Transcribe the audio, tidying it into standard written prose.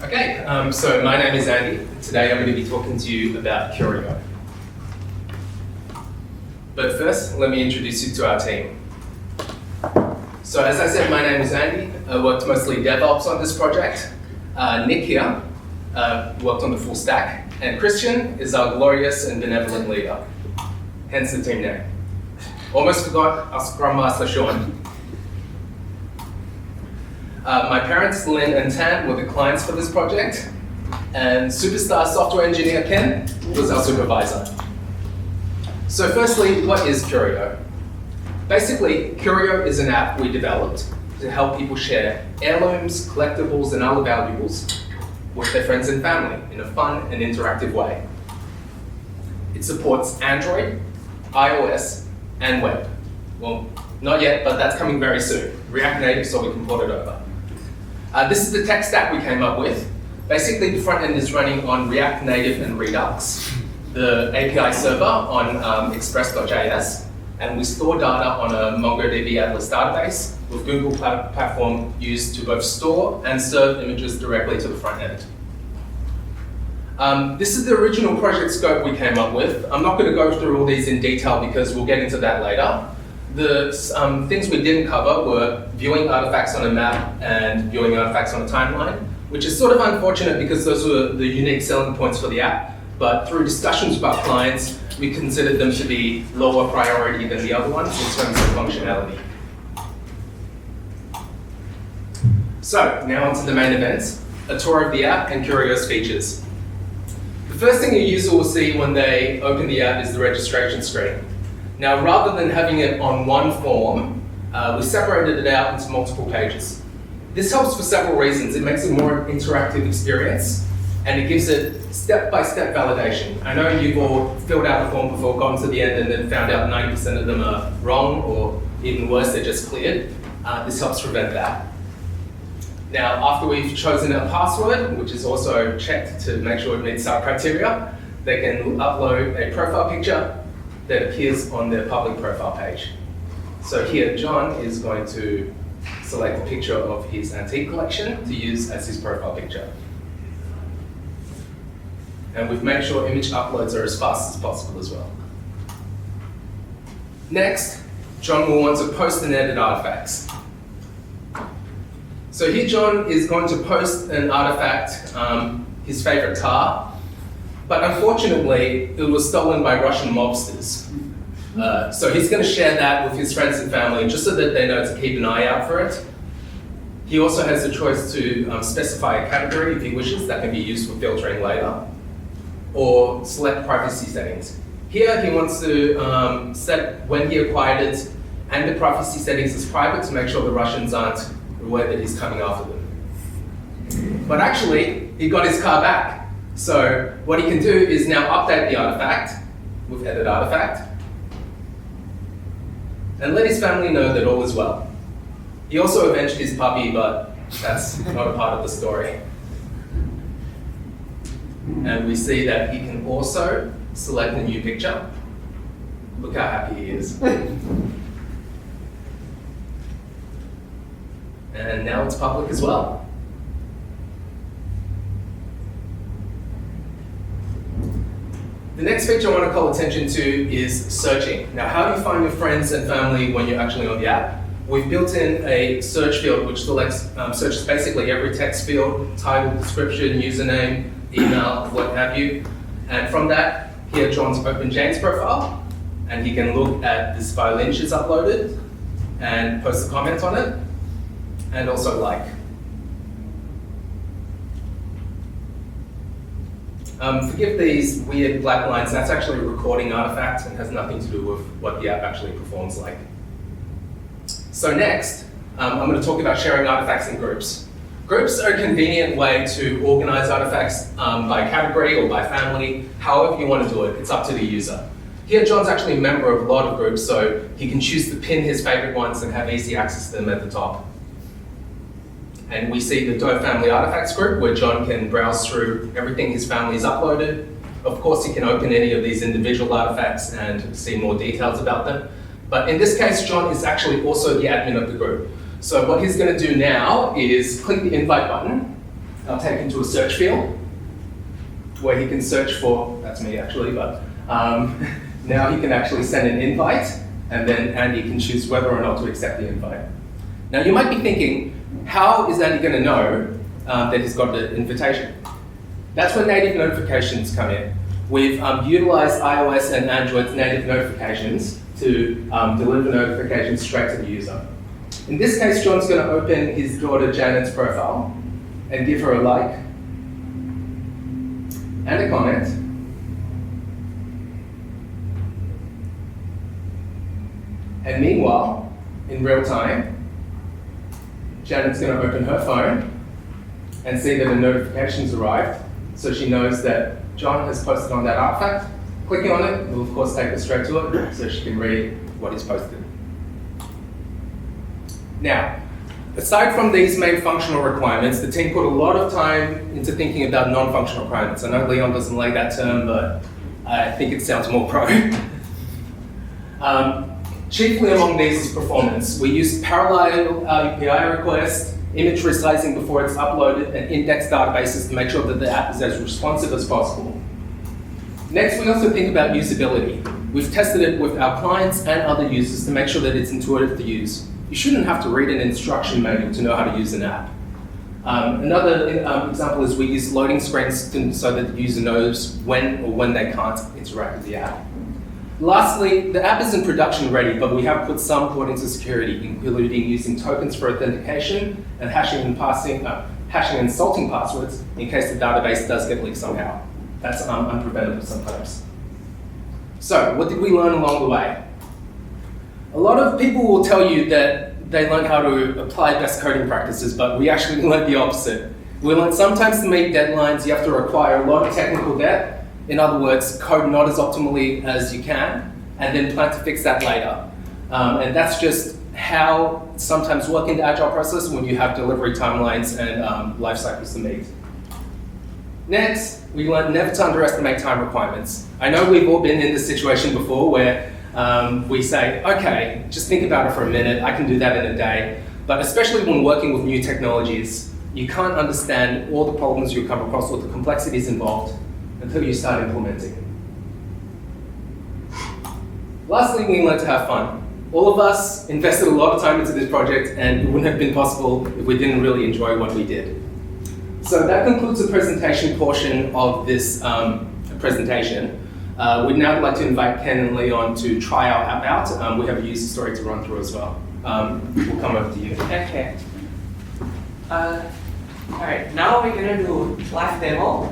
So my name is Andy. Today I'm going to be talking to you about Curio. But first, let me introduce you to our team. So as I said, my name is Andy. I worked mostly DevOps on this project. Nick here worked on the full stack. And Christian is our glorious and benevolent leader, hence the team name. Almost forgot our Scrum Master, Sean. My parents, Lynn and Tan, were the clients for this project, and superstar software engineer Ken was our supervisor. So firstly, what is Curio? Basically, Curio is an app we developed to help people share heirlooms, collectibles, and other valuables with their friends and family in a fun and interactive way. It supports Android, iOS, and web. Well, not yet, but that's coming very soon. React Native, so we can port it over. This is the tech stack we came up with. Basically, the front end is running on React Native and Redux, the API server on express.js, and we store data on a MongoDB Atlas database with Google Platform used to both store and serve images directly to the front end. This is the original project scope we came up with. I'm not going to go through all these in detail because we'll get into that later. The things we didn't cover were viewing artifacts on a map and viewing artifacts on a timeline, which is sort of unfortunate because those were the unique selling points for the app. But through discussions with our clients, we considered them to be lower priority than the other ones in terms of functionality. So now onto the main events, a tour of the app and Curio's features. The first thing a user will see when they open the app is the registration screen. Now, rather than having it on one form, we separated it out into multiple pages. This helps for several reasons. It makes it a more interactive experience, and it gives it step-by-step validation. I know you've all filled out a form before, gone to the end, and then found out 90% of them are wrong, or even worse, they're just cleared. This helps prevent that. Now, after we've chosen a password, which is also checked to make sure it meets our criteria, they can upload a profile picture that appears on their public profile page. So here, John is going to select a picture of his antique collection to use as his profile picture. And we've made sure image uploads are as fast as possible as well. Next, John will want to post and edit artifacts. So here, John is going to post an artifact, his favorite car, but unfortunately, it was stolen by Russian mobsters. So he's going to share that with his friends and family just so that they know to keep an eye out for it. He also has the choice to specify a category if he wishes that can be used for filtering later, or select privacy settings. Here he wants to set when he acquired it and the privacy settings as private to make sure the Russians aren't aware that he's coming after them. But actually, he got his car back. So what he can do is now update the artifact with edit artifact and let his family know that all is well. He also avenged his puppy, but that's not a part of the story. And we see that he can also select a new picture. Look how happy he is. And now it's public as well. The next feature I want to call attention to is searching. Now, how do you find your friends and family when you're actually on the app? We've built in a search field which searches basically every text field, title, description, username, email, what have you. And from that, here John's opened Jane's profile, and he can look at this file she's uploaded and post a comment on it, and also like. Forgive these weird black lines, that's actually a recording artifact and has nothing to do with what the app actually performs like. So next, I'm going to talk about sharing artifacts in groups. Groups are a convenient way to organize artifacts by category or by family, however you want to do it, it's up to the user. Here, John's actually a member of a lot of groups, so he can choose to pin his favorite ones and have easy access to them at the top. And we see the Doe Family Artifacts group where John can browse through everything his family's uploaded. Of course, he can open any of these individual artifacts and see more details about them. But in this case, John is actually also the admin of the group. So what he's going to do now is click the invite button, I'll take him to a search field where he can search for, that's me actually, but now he can actually send an invite, and then Andy can choose whether or not to accept the invite. Now you might be thinking, how is Andy going to know that he's got the invitation? That's where native notifications come in. We've utilized iOS and Android's native notifications to deliver notifications straight to the user. In this case, John's going to open his daughter Janet's profile and give her a like and a comment. And meanwhile, in real time, Janet's going to open her phone and see that a notification's arrived, so she knows that John has posted on that artifact. Clicking on it will of course take her straight to it, so she can read what he's posted. Now, aside from these main functional requirements, the team put a lot of time into thinking about non-functional requirements. I know Leon doesn't like that term, but I think it sounds more pro. Chiefly among these is performance. We use parallel API requests, image resizing before it's uploaded, and index databases to make sure that the app is as responsive as possible. Next, we also think about usability. We've tested it with our clients and other users to make sure that it's intuitive to use. You shouldn't have to read an instruction manual to know how to use an app. Another example is we use loading screens so that the user knows when or when they can't interact with the app. Lastly, the app isn't production ready, but we have put some thought into security, including using tokens for authentication and hashing and salting passwords in case the database does get leaked somehow. That's unpreventable sometimes. So, what did we learn along the way? A lot of people will tell you that they learned how to apply best coding practices, but we actually learned the opposite. We learned sometimes to meet deadlines, you have to acquire a lot of technical debt. In other words, code not as optimally as you can, and then plan to fix that later. And that's just how sometimes work in the agile process when you have delivery timelines and life cycles to meet. Next, we learned never to underestimate time requirements. I know we've all been in this situation before where we say, okay, just think about it for a minute, I can do that in a day. But especially when working with new technologies, you can't understand all the problems you come across or the complexities involved until you start implementing. Lastly, we learned to have fun. All of us invested a lot of time into this project, and it wouldn't have been possible if we didn't really enjoy what we did. So that concludes the presentation portion of this presentation. We'd now like to invite Ken and Leon to try our app out. We have a user story to run through as well. We'll come over to you. Okay. All right, now we're gonna do live demo.